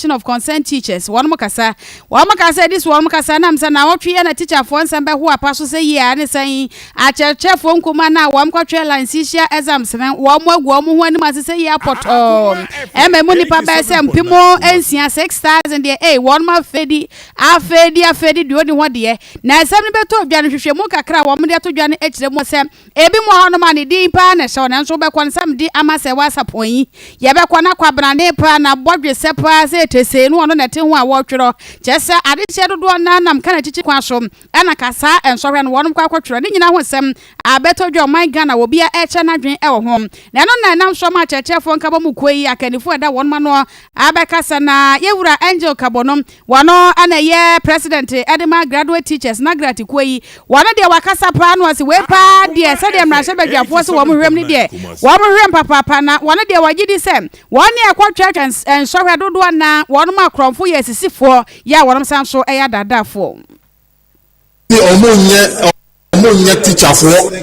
Coalition of Concerned Teachers. One mokasa this one mokasa na msa na wotwe na teacher for nsambe ho apaso say ye ane say acheche for nkoma na wam kwatwe lansisia exams men wam agu wam ho ani ma say ye apoto ememu nipa ba say mpimo ensia 6000 de one ma afedi de odi ho de na nsam ne beto dwane hwehwe mu kakra wam de to dwane ekire mu say ebi mo ho no ma ne din pa na hye na nso be kwa nsam di amase wasapon yi ye be kwa na kwabrane pa na bodwe sepa say tese no ono na te ho a wotwero chese ade che dodo na nam kana chichi kwa so ana kasa ensohwe no wonum kwa kwatwero ne nyina ho sem abeto dwo man Ghana wo bia eche na dwen e wo ho na no na nam so ma chechefo nka ba mu koyi akanifo da wonma no abekasa na yewura Angel Kabonom wano ana ye president edema graduate teachers na grati koyi wano de wakasa pa no ase we pa de se de mrashe badwafo so wo mu hwem ni de wo mu hwem papa na wano de wagidi sem woni akwatwa ensohwe dodo na wonum akromfo ye sisifo ya wonum sanso eya dadafo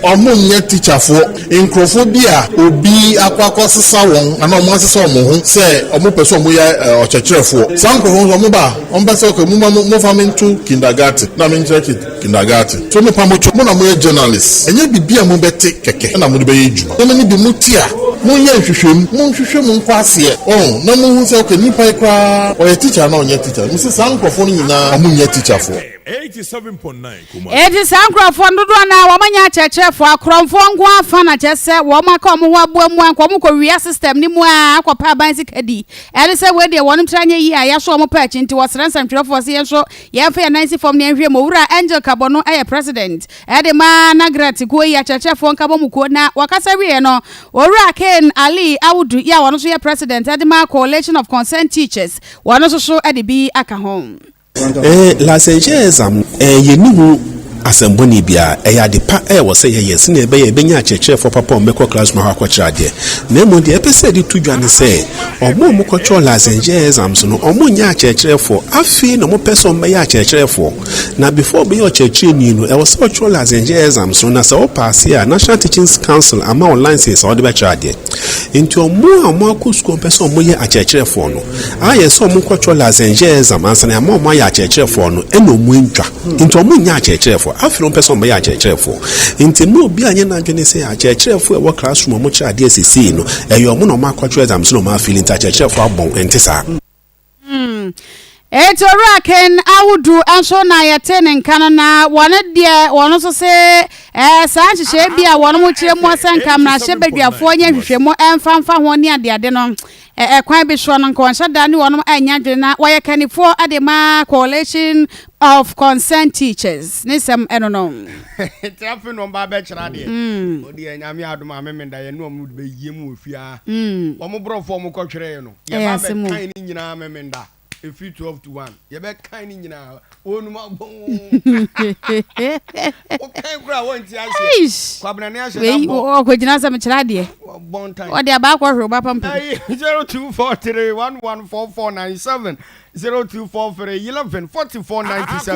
omonye teacher for incrophobia obi akwakọ sisa won ana omo sisa omo ho se omo peso omo ya ochechefo sanko ho omo ba omba se ko mo family to kindergarten na me check kindergarten so me pamocho mo na mo journalist enye bibia mo beti keke na mo be yejuma so me ni bi mutia mo nya hwehwem mo nkwase na mo hu se o nipa ikra o teacher na onye teacher me se sanko fo ni na omo nya teacher for 87.9 kuma. Eti sankrofo ndodo na wamanya chechefo akromfo ngwa afa na chese womaka omo ho abuamu anko omo ko wia system ni mu akopa bansi kadi. Eri se we de wonum tranye yi a yaso omo pa chinti wasransan twelofo se yenso ye fa 90 form ne hwe mo wura Angel Kabono aye president. Ede ma na grati ko yi chechefo nka bomu ko na wakasa wie no owura Ken Ali Awudu ya wono so ye president ede ma Coalition of Concerned Teachers wono so ede bi aka home. La exam yenihu asemboni bia ya de pa wo se yes na ebe ye benya cheche for papa omeko class ma akwacha de na mo de epese de tudwane se omo mo kwacho la exam so no omo nya cheche for afi no mo person be ya cheche for na before be your cheche ni no e wo se kwacho la exam so na se o pass here National Teaching Council ama online says o de be charge into omo akusku person mo ye a cheche for no aye so mo kwacho la exam ansa na mo ya cheche for no e no mu ntwa into omo nya cheche for afro person be ya chechefo nti mu obi anye na adwene se ya chechefo e wo classroom mo cha de asisi no eyo mo no makwacho exam so no ma feeling ta chechefo abon entisa Eto Ken Awudu anso na yetene nkano na wone de wono so se sanche she bia wono mo kire mo asanka mra hye badwafo nya hwehwemo emfamfa ho ne ade no kwan bi so no nko nsa da ne wono anya dwene na waye kanifo ade ma Coalition of Concerned Teachers nisem eno no trafi no ba be kira de odi anyame adom amemenda ye no mu be yiem ofia wo mo brofo mo kotwere no ye ba be kan ni nyina amemenda if 12 to 1 you be kind nyina onu ma bon o kan kura won ti ase kwabna ne ase na bo o ko gina sam kira de bon time o de aba kwa hwe ba pampa 0243114497 0243114497